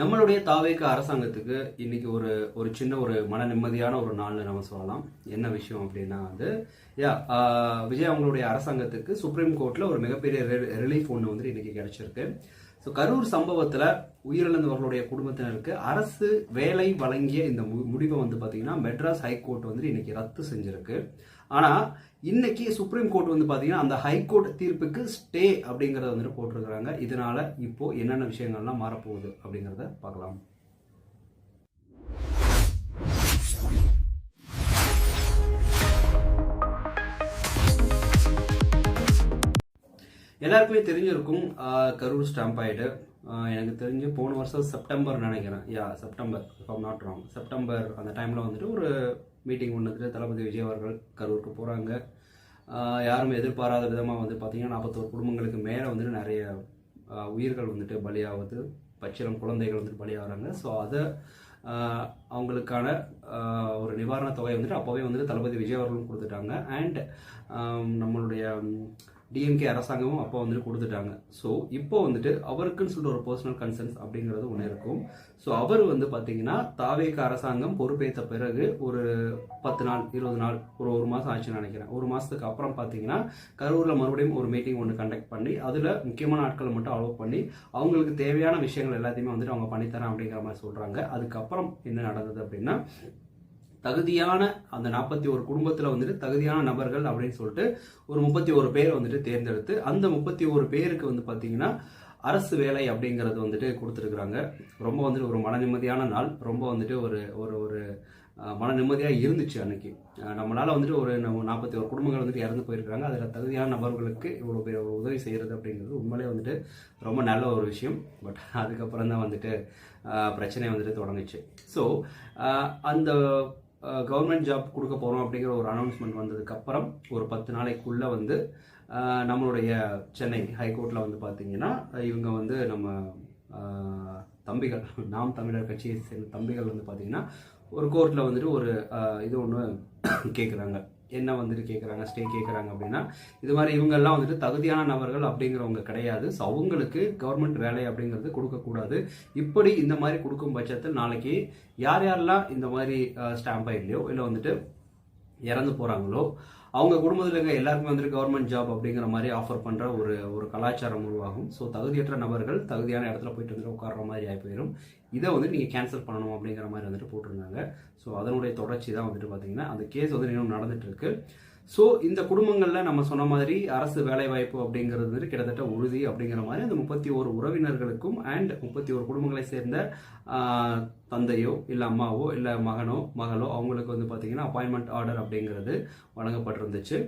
நம்மளுடைய தாவேக அரசாங்கத்துக்கு இன்னைக்கு ஒரு ஒரு சின்ன ஒரு மன நிம்மதியான ஒரு நாள்னு நம்ம சொல்லலாம். என்ன விஷயம் அப்படின்னா விஜய் அவங்களுடைய அரசாங்கத்துக்கு சுப்ரீம் கோர்ட்ல ஒரு மிகப்பெரிய ரிலீஃப் ஒன்று வந்து இன்னைக்கு கிடைச்சிருக்கு. ஸோ கரூர் சம்பவத்தில் உயிரிழந்தவர்களுடைய குடும்பத்தினருக்கு அரசு வேலை வழங்கிய இந்த முடிவை வந்து பார்த்தீங்கன்னா மெட்ராஸ் ஹைகோர்ட் வந்து இன்னைக்கு ரத்து செஞ்சிருக்கு. ஆனால் இன்னைக்கு சுப்ரீம் கோர்ட் வந்து பார்த்தீங்கன்னா அந்த ஹைகோர்ட் தீர்ப்புக்கு ஸ்டே அப்படிங்கிறத வந்துட்டு போட்டிருக்கிறாங்க. இதனால இப்போ என்னென்ன விஷயங்கள்லாம் மாறப்போகுது அப்படிங்கிறத பார்க்கலாம். எல்லாருக்குமே தெரிஞ்சிருக்கும் கரூர் ஸ்டாம்பைடு. எனக்கு தெரிஞ்சு போன வருஷம் செப்டம்பர் நினைக்கிறேன், September, if I'm not wrong, September அந்த டைமில் வந்துட்டு ஒரு மீட்டிங் ஒன்று தளபதி விஜய் அவர்கள் கரூருக்கு போகிறாங்க. யாரும் எதிர்பாராத விதமாக வந்து பார்த்தீங்கன்னா 41 குடும்பங்களுக்கு மேலே வந்துட்டு நிறைய உயிர்கள் வந்துட்டு பலியாகுது, பச்சிளம் குழந்தைகள் வந்துட்டு பலியாகிறாங்க. ஸோ அதை அவங்களுக்கான ஒரு நிவாரண தொகை வந்துட்டு அப்போவே வந்துட்டு தளபதி விஜய் அவர்களும் கொடுத்துட்டாங்க. அண்ட் நம்மளுடைய டிஎம்கே அரசாங்கமும் அப்போ வந்துட்டு கொடுத்துட்டாங்க. ஸோ இப்போ வந்துட்டு அவருக்குன்னு சொல்லிட்டு ஒரு பர்சனல் கன்சர்ன்ஸ் அப்படிங்கிறது ஒன்று இருக்கும். ஸோ அவர் வந்து பார்த்தீங்கன்னா தாவேக அரசாங்கம் பொறுப்பேற்ற பிறகு ஒரு 10 நாள் 20 நாள் ஒரு மாதம் ஆச்சுன்னு நினைக்கிறேன். ஒரு மாதத்துக்கு அப்புறம் பார்த்தீங்கன்னா கரூரில் மறுபடியும் ஒரு மீட்டிங் ஒன்று கண்டக்ட் பண்ணி அதில் முக்கியமான ஆட்களை மட்டும் அலோவ் பண்ணி அவங்களுக்கு தேவையான விஷயங்கள் எல்லாத்தையுமே வந்துட்டு அவங்க பண்ணித்தரேன் அப்படிங்கிற மாதிரி சொல்கிறாங்க. அதுக்கப்புறம் என்ன நடந்தது அப்படின்னா, தகுதியான அந்த 41 குடும்பத்தில் வந்துட்டு தகுதியான நபர்கள் அப்படின்னு சொல்லிட்டு ஒரு 31 பேர் வந்துட்டு தேர்ந்தெடுத்து அந்த 31 பேருக்கு வந்து பார்த்தீங்கன்னா அரசு வேலை அப்படிங்கிறது வந்துட்டு கொடுத்துருக்குறாங்க. ரொம்ப வந்துட்டு ஒரு மன நிம்மதியான நாள். ரொம்ப வந்துட்டு ஒரு ஒரு ஒரு மன நிம்மதியாக இருந்துச்சு அன்னைக்கு. நம்மளால் வந்துட்டு ஒரு 41 குடும்பங்கள் வந்துட்டு இறந்து போயிருக்காங்க. அதில் தகுதியான நபர்களுக்கு இவ்வளோ பேர் உதவி செய்கிறது அப்படிங்கிறது உண்மையிலே வந்துட்டு ரொம்ப நல்ல ஒரு விஷயம். பட் அதுக்கப்புறம் தான் வந்துட்டு பிரச்சனை வந்துட்டு தொடங்குச்சு. ஸோ அந்த கவர்மெண்ட் ஜாப் கொடுக்க போகிறோம் அப்படிங்கிற ஒரு அனௌன்ஸ்மெண்ட் வந்ததுக்கப்புறம் ஒரு 10 நாளைக்குள்ளே வந்து நம்மளுடைய சென்னை ஹைகோர்ட்டில் வந்து பார்த்தீங்கன்னா இவங்க வந்து நம்ம தம்பிகள், நாம் தமிழர் கட்சியை சேர்ந்த தம்பிகள் வந்து பார்த்தீங்கன்னா ஒரு கோர்ட்டில் வந்துட்டு ஒரு இது ஒன்று கேட்குறாங்க. என்ன வந்துட்டு கேட்குறாங்க, ஸ்டே கேட்குறாங்க அப்படின்னா, இது மாதிரி இவங்கெல்லாம் வந்துட்டு தகுதியான நபர்கள் அப்படிங்கிறவங்க கிடையாது. ஸோ அவங்களுக்கு கவர்மெண்ட் வேலை அப்படிங்கிறது கொடுக்கக்கூடாது. இப்படி இந்த மாதிரி கொடுக்கும் பட்சத்தில் நாளைக்கு யார் யாரெல்லாம் இந்த மாதிரி ஸ்டாம்ப் இல்லையோ இல்லை வந்துட்டு இறந்து போகிறாங்களோ அவங்க குடும்பத்தில் இருக்க எல்லாருக்குமே வந்துட்டு கவர்மெண்ட் ஜாப் அப்படிங்கிற மாதிரி ஆஃபர் பண்ணுற ஒரு கலாச்சாரம் உருவாகும். ஸோ தகுதியற்ற நபர்கள் தகுதியான இடத்துல போயிட்டு வந்துட்டு உட்கார்ற மாதிரி ஆகி போயிடும். இதை வந்துட்டு நீங்கள் கேன்சல் பண்ணணும் அப்படிங்கிற மாதிரி வந்துட்டு போட்டிருந்தாங்க. ஸோ அதனுடைய தொடர்ச்சி தான் வந்துட்டு பார்த்தீங்கன்னா அந்த கேஸ் வந்து இன்னும் நடந்துட்டு இருக்கு. ஸோ இந்த குடும்பங்களில் நம்ம சொன்ன மாதிரி அரசு வேலைவாய்ப்பு அப்படிங்கிறது வந்து கிட்டத்தட்ட உறுதி அப்படிங்கிற மாதிரி அந்த 31 உறவினர்களுக்கும் அண்ட் 31 குடும்பங்களை சேர்ந்த தந்தையோ இல்லை அம்மாவோ இல்லை மகனோ மகளோ அவங்களுக்கு வந்து பார்த்தீங்கன்னா அப்பாயின்மெண்ட் ஆர்டர் அப்படிங்கிறது வழங்கப்பட்டிருந்துச்சு.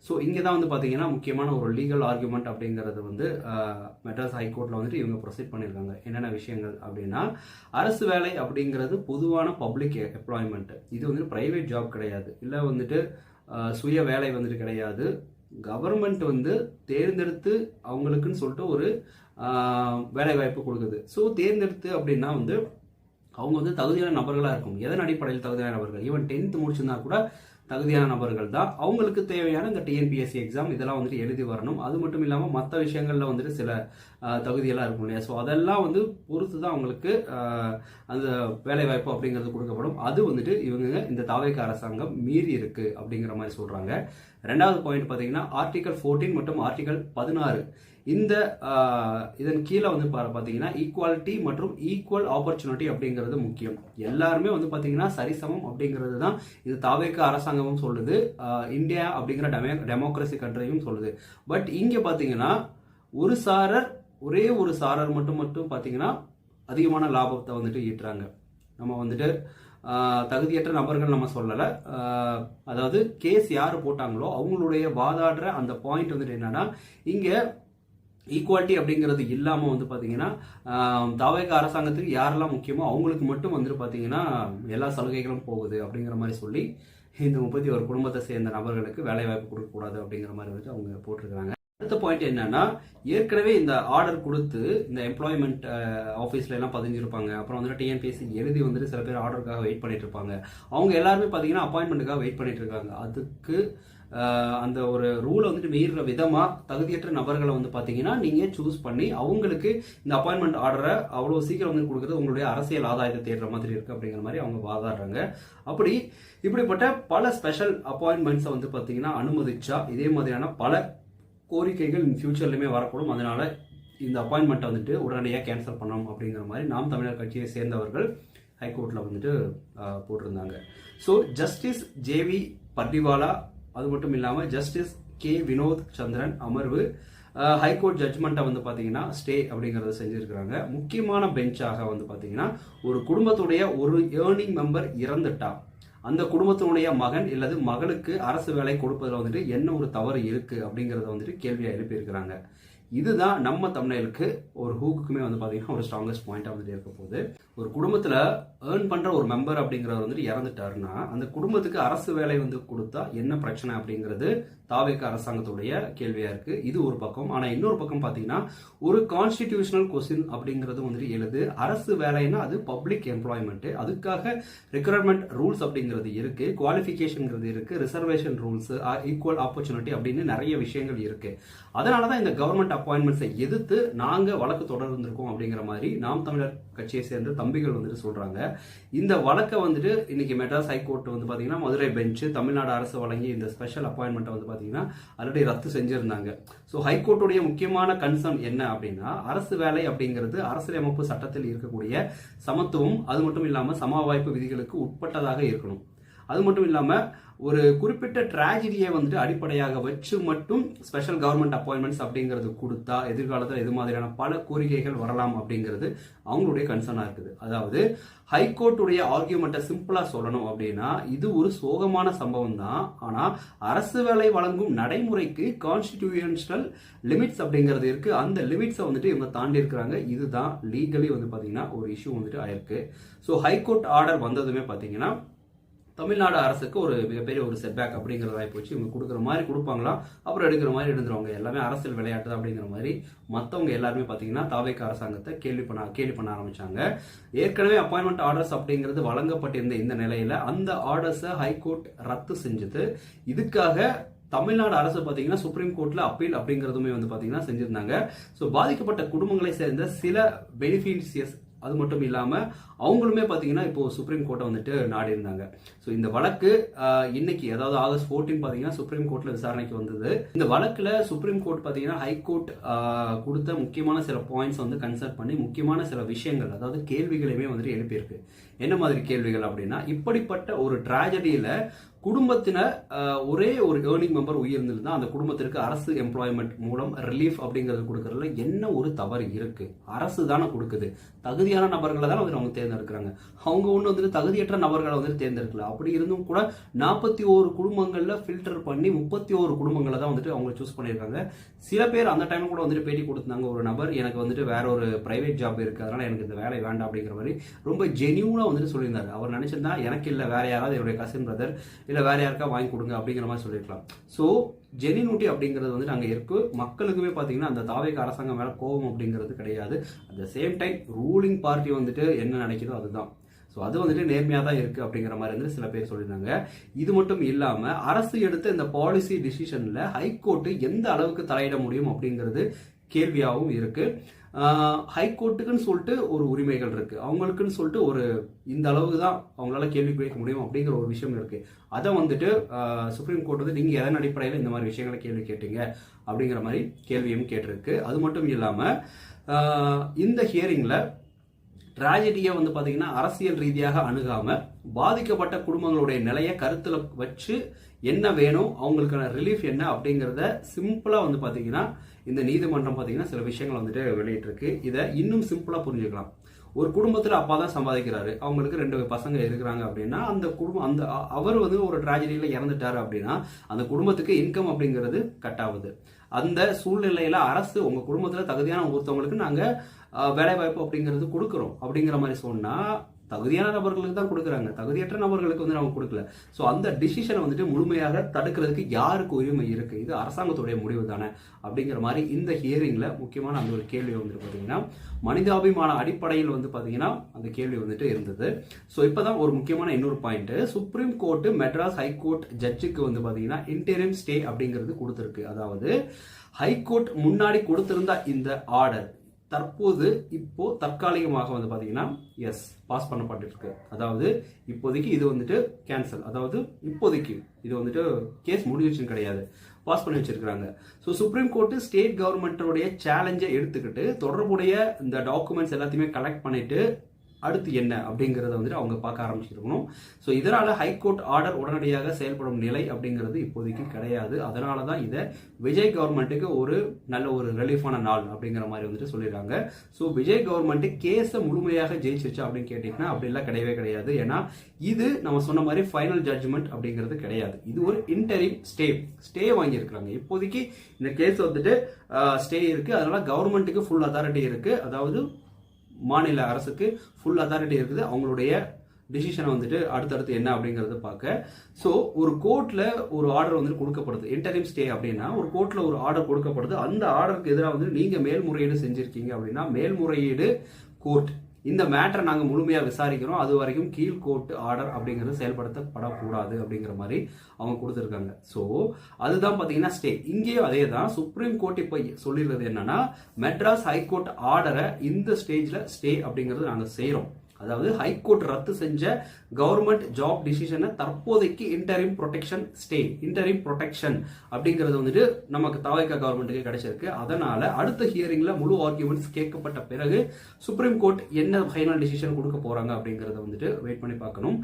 ஸோ இங்கே தான் வந்து பார்த்தீங்கன்னா முக்கியமான ஒரு லீகல் ஆர்குமெண்ட் அப்படிங்கிறது வந்து மெட்ராஸ் ஹைகோர்ட்டில் வந்துட்டு இவங்க ப்ரொசீட் பண்ணியிருக்காங்க. என்னென்ன விஷயங்கள் அப்படின்னா, அரசு வேலை அப்படிங்கிறது பொதுவான பப்ளிக் எம்ப்ளாய்மெண்ட். இது வந்துட்டு ப்ரைவேட் ஜாப் கிடையாது, இல்லை வந்துட்டு சுய வேலை வந்துட்டு கிடையாது. கவர்மெண்ட் வந்து தேர்ந்தெடுத்து அவங்களுக்குன்னு சொல்லிட்டு ஒரு வேலை வாய்ப்பு கொடுக்குது. ஸோ தேர்ந்தெடுத்து அப்படின்னா வந்து அவங்க வந்து தகுதியான நபர்களாக இருக்கும். எதன் அடிப்படையில் தகுதியான நபர்கள்? ஈவன் 10th முடிச்சிருந்தா கூட தகுதியான நபர்கள் தான். அவங்களுக்கு தேவையான இந்த டிஎன்பிஎஸ்சி எக்ஸாம் இதெல்லாம் வந்துட்டு எழுதி வரணும். அது மட்டும் இல்லாமல் மற்ற விஷயங்களில் வந்துட்டு சில தகுதியெல்லாம் இருக்கும் இல்லையா? ஸோ அதெல்லாம் வந்து பொறுத்து தான் அவங்களுக்கு அந்த வேலைவாய்ப்பு அப்படிங்கிறது கொடுக்கப்படும். அது வந்துட்டு இவங்க இந்த தாவேக அரசாங்கம் மீறி இருக்கு அப்படிங்கிற மாதிரி சொல்றாங்க. ரெண்டாவது பாயிண்ட் பார்த்தீங்கன்னா ஆர்டிகல் 14 மற்றும் ஆர்டிகல் 16 இந்த இதன் கீழே வந்து பார்த்தீங்கன்னா ஈக்குவாலிட்டி மற்றும் ஈக்குவல் ஆப்பர்ச்சுனிட்டி அப்படிங்கிறது முக்கியம். எல்லாருமே வந்து பார்த்தீங்கன்னா சரிசமம் அப்படிங்கிறது தான் இது தாவேக அரசாங்கமும் சொல்லுது, இந்தியா அப்படிங்கிற டெமோக்ரஸி கண்ட்ரியும் சொல்லுது. பட் இங்கே பார்த்தீங்கன்னா ஒரே ஒரு சாரர் மட்டும் பார்த்தீங்கன்னா அதிகமான லாபத்தை வந்துட்டு ஈட்டுறாங்க. நம்ம வந்துட்டு தகுதியற்ற நபர்கள் நம்ம சொல்லலை, அதாவது கேஸ் யார் போட்டாங்களோ அவங்களுடைய வாதாடுற அந்த பாயிண்ட் வந்துட்டு என்னன்னா, இங்கே ஈக்குவாலிட்டி அப்படிங்கிறது இல்லாமல் வந்து பார்த்தீங்கன்னா தாவேக அரசாங்கத்துக்கு யாரெல்லாம் முக்கியமோ அவங்களுக்கு மட்டும் வந்துட்டு பார்த்தீங்கன்னா எல்லா சலுகைகளும் போகுது அப்படிங்கிற மாதிரி சொல்லி இந்த 31 குடும்பத்தை சேர்ந்த நபர்களுக்கு வேலை வாய்ப்பு கொடுக்கக்கூடாது அப்படிங்கிற மாதிரி வந்துட்டு அவங்க போட்டிருக்காங்க. அடுத்த பாயிண்ட் என்னன்னா, ஏற்கனவே இந்த ஆர்டர் கொடுத்து இந்த எம்ப்ளாய்மெண்ட் ஆஃபீஸ்ல எல்லாம் பதிஞ்சிருப்பாங்க. அப்புறம் வந்துட்டு டிஎன்பிஎஸ்சி எழுதி வந்துட்டு சில பேர் ஆர்டருக்காக வெயிட் பண்ணிட்டு இருப்பாங்க. அவங்க எல்லாருமே பார்த்தீங்கன்னா அப்பாயின்மெண்ட்டுக்காக வெயிட் பண்ணிட்டு இருக்காங்க. அதுக்கு அந்த ஒரு ரூலை வந்துட்டு மீறுற விதமா தகுதியற்ற நபர்களை வந்து பாத்தீங்கன்னா நீங்க சூஸ் பண்ணி அவங்களுக்கு இந்த அப்பாயின்மெண்ட் ஆர்டரை அவ்வளவு சீக்கிரம் வந்து கொடுக்கறது உங்களுடைய அரசியல் ஆதாயத்தை தேடுற மாதிரி இருக்கு அப்படிங்கிற மாதிரி அவங்க வாதாடுறாங்க. இப்படிப்பட்ட பல ஸ்பெஷல் அப்பாயின்மெண்ட்ஸை வந்து பாத்தீங்கன்னா அனுமதிச்சா இதே மாதிரியான பல கோரிக்கைகள் ஃபியூச்சர்லயுமே வரக்கூடும். அதனால இந்த அப்பாயின்மெண்ட்டை வந்துட்டு உடனடியாக கேன்சல் பண்ணணும் அப்படிங்கிற மாதிரி நாம் தமிழர் கட்சியை சேர்ந்தவர்கள் ஹைகோர்ட்டில் வந்துட்டு போட்டிருந்தாங்க. ஸோ ஜஸ்டிஸ் ஜேவி பர்டிவாலா அது மட்டும் இல்லாமல் ஜஸ்டிஸ் கே வினோத் சந்திரன் அமர்வு ஹைகோர்ட் ஜட்ஜ்மெண்ட்டை வந்து பார்த்தீங்கன்னா ஸ்டே அப்படிங்கிறத செஞ்சுருக்கிறாங்க. முக்கியமான பெஞ்சாக வந்து பார்த்தீங்கன்னா ஒரு குடும்பத்துடைய ஒரு ஏர்னிங் மெம்பர் இறந்துட்டா அந்த குடும்பத்தினுடைய மகன் இல்லது மகளுக்கு அரசு வேலை கொடுப்பதில் வந்துட்டு என்ன ஒரு தவறு இருக்கு அப்படிங்கிறத வந்துட்டு கேள்வியாக எழுப்பியிருக்கிறாங்க. இதுதான் நம்ம தமிழர்களுக்கு ஒரு ஹூக்குமே வந்து பார்த்தீங்கன்னா ஒரு ஸ்ட்ராங்கஸ்ட் பாயிண்டாக வந்துட்டு இருக்க போகுது. ஒரு குடும்பத்தில் ஏர்ன் பண்ணுற ஒரு மெம்பர் அப்படிங்கிறவர் வந்துட்டு இறந்துட்டாருன்னா அந்த குடும்பத்துக்கு அரசு வேலை வந்து கொடுத்தா என்ன பிரச்சனை அப்படிங்கிறது தாவேக அரசாங்கத்துடைய கேள்வியாக இருக்கு. இது ஒரு பக்கம். ஆனால் இன்னொரு பக்கம் பார்த்தீங்கன்னா ஒரு கான்ஸ்டிடியூஷனல் கொஸ்டின் அப்படிங்கிறது வந்துட்டு எழுது. அரசு வேலைன்னா அது பப்ளிக் எம்ப்ளாய்மெண்ட், அதுக்காக ரெக்ரூட்மெண்ட் ரூல்ஸ் அப்படிங்கிறது இருக்கு, குவாலிஃபிகேஷன்ங்கிறது இருக்கு, ரிசர்வேஷன் ரூல்ஸ், ஈக்குவல் ஆப்பர்ச்சுனிட்டி அப்படின்னு நிறைய விஷயங்கள் இருக்கு. அதனாலதான் இந்த கவர்மெண்ட் அப்பாயின்மெண்ட்ஸை எதிர்த்து நாங்க வழக்கு தொடர்ந்திருக்கோம் அப்படிங்கிற மாதிரி நாம் தமிழர் கட்சியை சேர்ந்த தம்பிகள் வந்துட்டு சொல்றாங்க. இந்த வழக்கை வந்துட்டு இன்னைக்கு மெட்ராஸ் ஹைகோர்ட் வந்து பாத்தீங்கன்னா மதுரை பெஞ்ச் தமிழ்நாடு அரசு வழங்கி இந்த ஸ்பெஷல் அப்பாயின்மெண்ட் வந்து பாத்தீங்கன்னா ஆல்ரெடி ரத்து செஞ்சிருந்தாங்க. ஸோ ஹைகோர்ட்டுடைய முக்கியமான கன்சர்ன் என்ன அப்படின்னா அரசு வேலை அப்படிங்கிறது அரசியலமைப்பு சட்டத்தில் இருக்கக்கூடிய சமத்துவம் அது மட்டும் இல்லாம சம வாய்ப்பு விதிகளுக்கு உட்பட்டதாக இருக்கணும். அது மட்டும் இல்லாம ஒரு குறிப்பிட்ட டிராஜடியை வந்துட்டு அடிப்படையாக வச்சு மட்டும் ஸ்பெஷல் கவர்மெண்ட் அப்பாயின்மெண்ட்ஸ் அப்படிங்கிறது கொடுத்தா எதிர்காலத்தில் எது மாதிரியான பல கோரிக்கைகள் வரலாம் அப்படிங்கிறது அவங்களுடைய கன்சர்னா இருக்குது. அதாவது ஹைகோர்ட்டுடைய ஆர்கியூமெண்ட்டை சிம்பிளா சொல்லணும் அப்படின்னா இது ஒரு சோகமான சம்பவம் தான். ஆனா அரசு வேலை வழங்கும் நடைமுறைக்கு கான்ஸ்டிடியூஷனல் லிமிட்ஸ் அப்படிங்கிறது இருக்கு. அந்த லிமிட்ஸை வந்துட்டு இவங்க தாண்டி இருக்கிறாங்க. இதுதான் லீகலி வந்து பாத்தீங்கன்னா ஒரு இஷ்யூ வந்துட்டு ஆயிருக்கு. ஸோ ஹைகோர்ட் ஆர்டர் வந்ததுமே பாத்தீங்கன்னா தமிழ்நாடு அரசுக்கு ஒரு மிகப்பெரிய ஒரு செட்பேக் அப்படிங்கிறதாய் போச்சு. இவங்க கொடுக்குற மாதிரி கொடுப்பாங்களா, அப்புறம் எடுக்கிற மாதிரி எடுத்துருவாங்க. எல்லாமே அரசியல் விளையாட்டு அப்படிங்கிற மாதிரி மற்றவங்க எல்லாருமே பார்த்தீங்கன்னா தாவேக அரசாங்கத்தை கேள்வி பண்ண ஆரம்பிச்சாங்க. ஏற்கனவே அப்பாயின்மெண்ட் ஆர்டர்ஸ் அப்படிங்கிறது வழங்கப்பட்டிருந்த இந்த நிலையில அந்த ஆர்டர்ஸை ஹைகோர்ட் ரத்து செஞ்சது. இதுக்காக தமிழ்நாடு அரசு பார்த்தீங்கன்னா சுப்ரீம் கோர்ட்ல அப்பீல் அப்படிங்கிறதுமே வந்து பார்த்தீங்கன்னா செஞ்சிருந்தாங்க. ஸோ பாதிக்கப்பட்ட குடும்பங்களை சேர்ந்த சில பெனிஃபிஷியர்ஸ் அது மட்டும் இல்லாம அவங்களுமே பாத்தீங்கன்னா இப்போ சுப்ரீம் கோர்ட்டை வந்துட்டு நாடி இருந்தாங்க. ஸோ இந்த வழக்கு இன்னைக்கு அதாவது ஆகஸ்ட் 14 பாத்தீங்கன்னா சுப்ரீம் கோர்ட்ல விசாரணைக்கு வந்தது. இந்த வழக்குல சுப்ரீம் கோர்ட் பாத்தீங்கன்னா ஹைகோர்ட் கொடுத்த முக்கியமான சில பாயிண்ட்ஸ் வந்து கன்சல்ட் பண்ணி முக்கியமான சில விஷயங்கள் அதாவது கேள்விகளையுமே வந்துட்டு எழுப்பியிருக்கு. என்ன மாதிரி கேள்விகள் அப்படின்னா இப்படிப்பட்ட ஒரு டிராஜடியில குடும்பத்தினர் ஒரே ஒரு ஏர்னிங் மெம்பர் உயிர்ந்திருந்தா அந்த குடும்பத்திற்கு அரசு எம்ப்ளாய்மெண்ட் மூலம் ரிலீஃப் அப்படிங்கிறது கொடுக்கறதுல என்ன ஒரு தவறு இருக்கு? அரசு தானே கொடுக்குது, தகுதியான நபர்களை தான் வந்து அவங்க தேர்ந்தெடுக்கிறாங்க. அவங்க ஒண்ணு வந்துட்டு தகுதியற்ற நபர்களை வந்துட்டு தேர்ந்தெடுக்கல. அப்படி இருந்தும் கூட 41 குடும்பங்கள்ல ஃபில்டர் பண்ணி 31 குடும்பங்களை தான் வந்துட்டு அவங்க சூஸ் பண்ணியிருக்காங்க. சில பேர் அந்த டைம் கூட வந்துட்டு பேட்டி கொடுத்தாங்க. ஒரு நபர் எனக்கு வந்துட்டு வேற ஒரு பிரைவேட் ஜாப் இருக்கு, அதனால எனக்கு இந்த வேலை வேண்டாம் அப்படிங்கிற மாதிரி ரொம்ப ஜெனியூனா வந்துட்டு சொல்லியிருந்தாரு. அவர் நினைச்சிருந்தா எனக்கு இல்ல வேற யாராவது என்னுடைய கசின் பிரதர் இல்ல வேற யாருக்கா வாங்கி கொடுங்க அப்படிங்கிற மாதிரி சொல்லிருக்கலாம். ஸோ ஜெனியூனிட்டி அப்படிங்கிறது வந்து அங்கே இருக்கு. மக்களுக்குமே பார்த்தீங்கன்னா அந்த தாவேக அரசாங்கம் மேல கோபம் அப்படிங்கிறது கிடையாது. At the same time ruling party வந்துட்டு என்ன நினைக்குதோ அதுதான். ஸோ அது வந்துட்டு நேர்மையாக தான் இருக்கு அப்படிங்கிற மாதிரி வந்து சில பேர் சொல்லியிருந்தாங்க. இது மட்டும் இல்லாம அரசு எடுத்த இந்த பாலிசி டிசிஷன்ல ஹைகோர்ட் எந்த அளவுக்கு தலையிட முடியும் அப்படிங்கிறது கேள்வியாகவும் இருக்கு. ஹைகோர்ட்டுக்குன்னு சொல்லிட்டு ஒரு உரிமைகள் இருக்கு, அவங்களுக்குன்னு சொல்லிட்டு ஒரு இந்த அளவுக்கு தான் அவங்களால கேள்வி கேட்க முடியும் அப்படிங்கிற ஒரு விஷயம் இருக்கு. அதை வந்துட்டு சுப்ரீம் கோர்ட் வந்து நீங்க எதன் அடிப்படையில் இந்த மாதிரி விஷயங்களை கேள்வி கேட்டீங்க அப்படிங்கிற மாதிரி கேள்வியும் கேட்டிருக்கு. அது மட்டும் இல்லாம இந்த ஹியரிங்ல டிராஜடியை வந்து பாத்தீங்கன்னா அரசியல் ரீதியாக அணுகாம பாதிக்கப்பட்ட குடும்பங்களுடைய நிலையை கருத்துல வச்சு என்ன வேணும், அவங்களுக்கான ரிலீஃப் என்ன அப்படிங்கிறத சிம்பிளா வந்து பாத்தீங்கன்னா இந்த நீதிமன்றம் பாத்தீங்கன்னா சில விஷயங்கள் வந்துட்டு வெளியிட்டு இருக்கு. இதை இன்னும் சிம்பிளா புரிஞ்சுக்கலாம். ஒரு குடும்பத்துல அப்பா தான் சம்பாதிக்கிறாரு, அவங்களுக்கு 2 பசங்க இருக்கிறாங்க அப்படின்னா அந்த குடும்பம் அந்த அவர் வந்து ஒரு டிராஜடியில இறந்துட்டாரு அப்படின்னா அந்த குடும்பத்துக்கு இன்கம் அப்படிங்கிறது கட் ஆகுது. அந்த சூழ்நிலையில அரசு உங்க குடும்பத்துல தகுதியான ஒருத்தவங்களுக்கு நாங்க வேலை வாய்ப்பு அப்படிங்கிறது கொடுக்குறோம் அப்படிங்கிற மாதிரி சொன்னா தகுதியான நபர்களுக்கு தான் கொடுக்குறாங்க, தகுதியற்ற நபர்களுக்கு வந்து அவங்க கொடுக்கல. ஸோ அந்த டிசிஷனை வந்துட்டு முழுமையாக தடுக்கிறதுக்கு யாருக்கு உரிமை இருக்கு? இது அரசாங்கத்துடைய முடிவு தானே அப்படிங்கிற மாதிரி இந்த ஹியரிங்ல முக்கியமான அந்த ஒரு கேள்வி வந்துட்டு பார்த்தீங்கன்னா மனிதாபிமான அடிப்படையில் வந்து பார்த்தீங்கன்னா அந்த கேள்வி வந்துட்டு இருந்தது. ஸோ இப்போதான் ஒரு முக்கியமான இன்னொரு point, supreme court Madras high court ஜட்ஜுக்கு வந்து பார்த்தீங்கன்னா இன்டரிம் ஸ்டே அப்படிங்கிறது கொடுத்துருக்கு. அதாவது ஹைகோர்ட் முன்னாடி கொடுத்திருந்த இந்த ஆர்டர் தற்போது இப்போ தற்காலிகமாக வந்து பார்த்தீங்கன்னா எஸ் பாஸ் பண்ணப்பட்டிருக்கு. அதாவது இப்போதைக்கு இது வந்துட்டு கேன்சல், அதாவது இப்போதைக்கு இது வந்துட்டு கேஸ் முடிஞ்சிருச்சுன்னு கிடையாது, பாஸ் பண்ணி வச்சிருக்காங்க. ஸோ சுப்ரீம் கோர்ட்டு ஸ்டேட் கவர்மெண்ட்டோடைய சேலஞ்சை எடுத்துக்கிட்டு தொடர்புடைய இந்த டாக்குமெண்ட்ஸ் எல்லாத்தையுமே கலெக்ட் பண்ணிட்டு அடுத்து என்ன அப்படிங்கிறத வந்துட்டு அவங்க பார்க்க ஆரம்பிச்சிருக்கணும். ஸோ இதனால ஹைகோர்ட் ஆர்டர் உடனடியாக செயல்படும் நிலை அப்படிங்கிறது இப்போதைக்கு கிடையாது. அதனால தான் இதை விஜய் கவர்மெண்ட்டுக்கு ஒரு நல்ல ஒரு ரிலீஃபான நாள் அப்படிங்கிற மாதிரி வந்துட்டு சொல்லிடுறாங்க. ஸோ விஜய் கவர்மெண்ட் கேஸை முழுமையாக ஜெயிச்சிருச்சு அப்படின்னு கேட்டிங்கன்னா அப்படிலாம் கிடையவே கிடையாது. ஏன்னா இது நம்ம சொன்ன மாதிரி ஃபைனல் ஜட்ஜ்மெண்ட் அப்படிங்கிறது கிடையாது. இது ஒரு இன்டரிம் ஸ்டே வாங்கியிருக்கிறாங்க. இப்போதைக்கு இந்த கேஸ் வந்துட்டு ஸ்டே இருக்கு. அதனால கவர்மெண்ட்டுக்கு ஃபுல் அத்தாரிட்டி இருக்கு. அதாவது மாநில அரசுக்கு ஃபுல் அத்தாரிட்டி இருக்குது அவங்களுடைய டிசிஷனை வந்துட்டு அடுத்தடுத்து என்ன அப்படிங்கறத பார்க்க. ஸோ ஒரு கோர்ட்ல ஒரு ஆர்டர் வந்து கொடுக்கப்படுது, இன்டரிம் ஸ்டே அப்படின்னா ஒரு கோர்ட்ல ஒரு ஆர்டர் கொடுக்கப்படுது. அந்த ஆர்டருக்கு எதிராக வந்து நீங்க மேல்முறையீடு செஞ்சிருக்கீங்க அப்படின்னா மேல்முறையீடு கோர்ட் இந்த மேட்டரை நாங்க முழுமையா விசாரிக்கிறோம், அது வரைக்கும் கீழ் கோர்ட் ஆர்டர் அப்படிங்கிறது செயல்படுத்தப்படக்கூடாது அப்படிங்கிற மாதிரி அவங்க கொடுத்துருக்காங்க. ஸோ அதுதான் பாத்தீங்கன்னா ஸ்டே. இங்கேயும் அதே தான் சுப்ரீம் கோர்ட் இப்ப சொல்லிடுறது என்னன்னா மெட்ராஸ் ஹைகோர்ட் ஆர்டரை இந்த ஸ்டேஜ்ல ஸ்டே அப்படிங்கிறது நாங்க செய்யறோம். அதாவது ஹைகோர்ட் ரத்து செஞ்ச கவர்மெண்ட் ஜாப் டிசிஷனை தற்போதைக்கு interim protection stay, interim protection அப்படிங்கிறது வந்துட்டு நமக்கு தவைக்க கவர்மெண்ட்டுக்கு கிடைச்சிருக்கு. அதனால அடுத்த ஹியரிங்ல முழு ஆர்குமெண்ட்ஸ் கேட்கப்பட்ட பிறகு சுப்ரீம் கோர்ட் என்ன ஃபைனல் டிசிஷன் கொடுக்க போறாங்க அப்படிங்கறத வந்துட்டு வெயிட் பண்ணி பார்க்கணும்.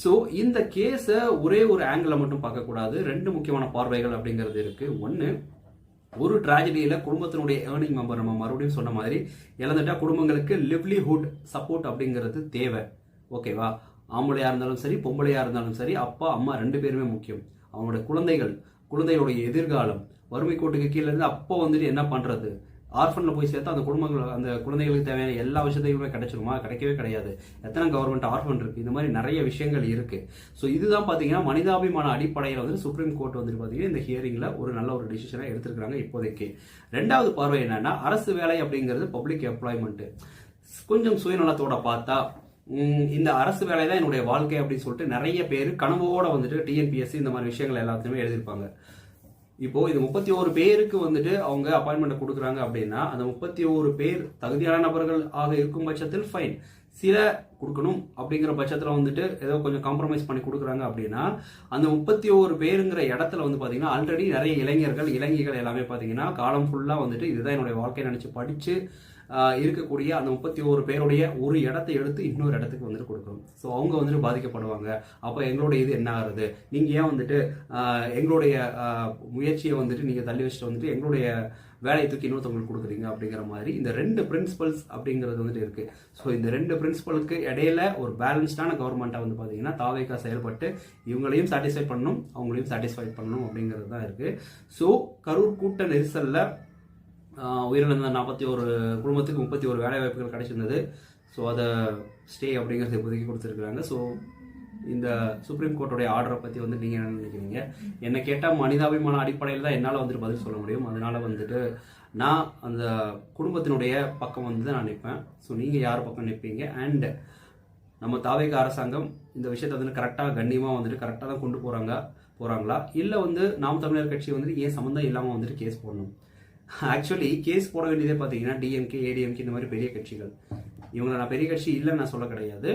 ஸோ இந்த கேஸை ஒரே ஒரு ஆங்கிள் மட்டும் பார்க்கக்கூடாது, ரெண்டு முக்கியமான பார்வைகள் அப்படிங்கிறது இருக்கு. ஒன்னு, ஒரு டிராஜடியில குடும்பத்தினுடைய ஏர்னிங் மெம்பர் நம்ம மறுபடியும் சொன்ன மாதிரி இழந்துட்டா குடும்பங்களுக்கு லிவ்லிஹுட் சப்போர்ட் அப்படிங்கிறது தேவை. ஓகேவா? ஆம்பளையா இருந்தாலும் சரி பொம்பளையா இருந்தாலும் சரி அப்பா அம்மா ரெண்டு பேருமே முக்கியம். அவங்களுடைய குழந்தைகளுடைய எதிர்காலம், வறுமை கோட்டுக்கு கீழே இருந்து அப்போ வந்துட்டு என்ன பண்றது? ஆர்ஃபன்ல போய் சேர்த்தா அந்த குழந்தைகளுக்கு தேவையான எல்லா விஷயத்தையுமே கிடைச்சிருமா? கிடைக்கவே கிடையாது. எத்தனை கவர்மெண்ட் ஆர்ஃபன் இருக்கு, இந்த மாதிரி நிறைய விஷயங்கள் இருக்கு. ஸோ இதுதான் பாத்தீங்கன்னா மனிதாபிமான அடிப்படையில் வந்து சுப்ரீம் கோர்ட் வந்துட்டு பாத்தீங்கன்னா இந்த ஹியரிங்ல ஒரு நல்ல ஒரு டிசிஷனை எடுத்திருக்காங்க இப்போதைக்கு. ரெண்டாவது பார்வை என்னன்னா அரசு வேலை அப்படிங்கிறது பப்ளிக் எம்ப்ளாய்மெண்ட். கொஞ்சம் சுயநலத்தோட பார்த்தா இந்த அரசு வேலை தான் என்னுடைய வாழ்க்கை அப்படின்னு சொல்லிட்டு நிறைய பேர் கனவோட வந்துட்டு டிஎன்பிஎஸ்சி இந்த மாதிரி விஷயங்கள் எல்லாத்தையுமே எழுதியிருப்பாங்க. இப்போ இது 31 பேருக்கு வந்துட்டு அவங்க அப்பாயின்மெண்ட் கொடுக்குறாங்க அப்படின்னா அந்த 31 பேர் தகுதியான நபர்கள் ஆக இருக்கும் பட்சத்தில் ஃபைன். சில கொடுக்கணும் அப்படிங்கிற பட்சத்தில் வந்துட்டு ஏதோ கொஞ்சம் காம்ப்ரமைஸ் பண்ணி கொடுக்குறாங்க அப்படின்னா அந்த 31 பேருங்கிற இடத்துல வந்து பார்த்தீங்கன்னா ஆல்ரெடி நிறைய இளைஞர்கள் எல்லாமே பார்த்தீங்கன்னா காலம் ஃபுல்லாக வந்துட்டு இதுதான் என்னுடைய வாழ்க்கையை நினச்சி படித்து இருக்கக்கூடிய அந்த 31 பேருடைய ஒரு இடத்தை எடுத்து இன்னொரு இடத்துக்கு வந்துட்டு கொடுக்கணும். ஸோ அவங்க வந்துட்டு பாதிக்கப்படுவாங்க. அப்போ எங்களுடைய இது என்ன ஆகுறது? நீங்கள் ஏன் வந்துட்டு எங்களுடைய முயற்சியை வந்துட்டு நீங்கள் தள்ளி வச்சுட்டு வந்துட்டு எங்களுடைய வேலையை தூக்கி இன்னொருத்தவங்களுக்கு கொடுக்குறீங்க அப்படிங்கிற மாதிரி இந்த ரெண்டு பிரின்சிபல்ஸ் அப்படிங்கிறது வந்துட்டு இருக்கு. ஸோ இந்த ரெண்டு பிரின்சிபலுக்கு இடையில ஒரு பேலன்ஸ்டான கவர்மெண்ட்டை வந்து பார்த்தீங்கன்னா தாவேகா செயல்பட்டு இவங்களையும் சாட்டிஸ்ஃபை பண்ணணும் அவங்களையும் சாட்டிஸ்ஃபை பண்ணணும் அப்படிங்கிறது தான் இருக்கு. ஸோ கரூர் கூட்ட நெரிசல்ல உயிரிழந்த 41 குடும்பத்துக்கு 31 வேலை வாய்ப்புகள் கிடைச்சிருந்தது. ஸோ அதை ஸ்டே அப்படிங்கிறது இப்போதைக்கு கொடுத்துருக்குறாங்க. ஸோ இந்த சுப்ரீம் கோர்ட்டோடைய ஆர்டரை பற்றி வந்து நீங்கள் என்ன நினைக்கிறீங்க? என்னை கேட்டால் மனிதாபிமான அடிப்படையில் தான் என்னால் வந்துட்டு பதில் சொல்ல முடியும். அதனால வந்துட்டு நான் அந்த குடும்பத்தினுடைய பக்கம் வந்து நான் நிற்பேன். ஸோ நீங்கள் யார் பக்கம் நிற்பீங்க? அண்ட் நம்ம தாவேக அரசாங்கம் இந்த விஷயத்தை வந்து கரெக்டாக கண்ணியமாக வந்துட்டு கரெக்டாக தான் கொண்டு போகிறாங்களா இல்லை வந்து நாம் தமிழர் கட்சி வந்துட்டு ஏன் சம்மந்தம் இல்லாமல் வந்துட்டு கேஸ் போடணும்? ஆக்சுவலி கேஸ் போட வேண்டியதே பார்த்தீங்கன்னா டிஎம்கே ஏடிஎம்கே இந்த மாதிரி பெரிய கட்சிகள். இவங்களை நான் பெரிய கட்சி இல்லைன்னு நான் சொல்ல கிடையாது.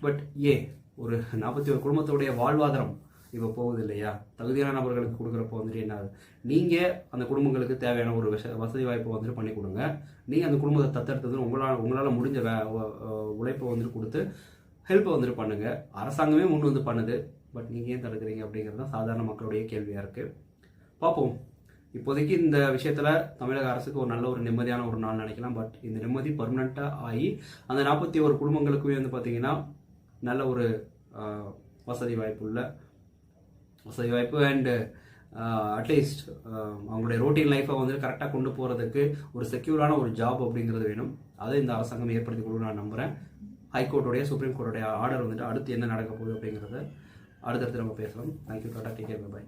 பட் ஒரு 41 குடும்பத்துடைய வாழ்வாதாரம் இப்போ போகுது இல்லையா? தகுதியான நபர்களுக்கு கொடுக்குறப்போ வந்துட்டு என்ன ஆகுது? நீங்கள் அந்த குடும்பங்களுக்கு தேவையான ஒரு வசதி வாய்ப்பை வந்துட்டு பண்ணி கொடுங்க. நீங்கள் அந்த குடும்பத்தை தத்தெடுத்தது உங்களால் முடிஞ்ச உழைப்பை வந்துட்டு கொடுத்து ஹெல்ப்பை வந்துட்டு பண்ணுங்க. அரசாங்கமே முன் வந்து பண்ணுது. பட் நீங்கள் ஏன் தடுக்கிறீங்க அப்படிங்கிறது தான் சாதாரண மக்களுடைய கேள்வியாக இருக்குது. பார்ப்போம். இப்போதைக்கு இந்த விஷயத்தில் தமிழக அரசுக்கு ஒரு நல்ல ஒரு நிம்மதியான ஒரு நாள் நினைக்கலாம். பட் இந்த நிம்மதி பர்மனெண்ட்டாக ஆகி அந்த 41 குடும்பங்களுக்குமே வந்து பார்த்தீங்கன்னா நல்ல ஒரு வசதி வாய்ப்பு அண்டு அட்லீஸ்ட் அவங்களுடைய ரொட்டீன் லைஃப்பை வந்து கரெக்டாக கொண்டு போகிறதுக்கு ஒரு செக்யூரான ஒரு ஜாப் அப்படிங்கிறது வேணும். அதை இந்த அரசாங்கம் ஏற்படுத்தி கொடுக்க நான் நம்புகிறேன். ஹைகோர்ட்டுடைய சுப்ரீம் கோர்ட்டுடைய ஆர்டர் வந்துட்டு அடுத்து என்ன நடக்க போகுது அப்படிங்கிறத அடுத்தடுத்து நம்ம பேசலாம். தேங்க்யூ. டாடா. Take care. பை.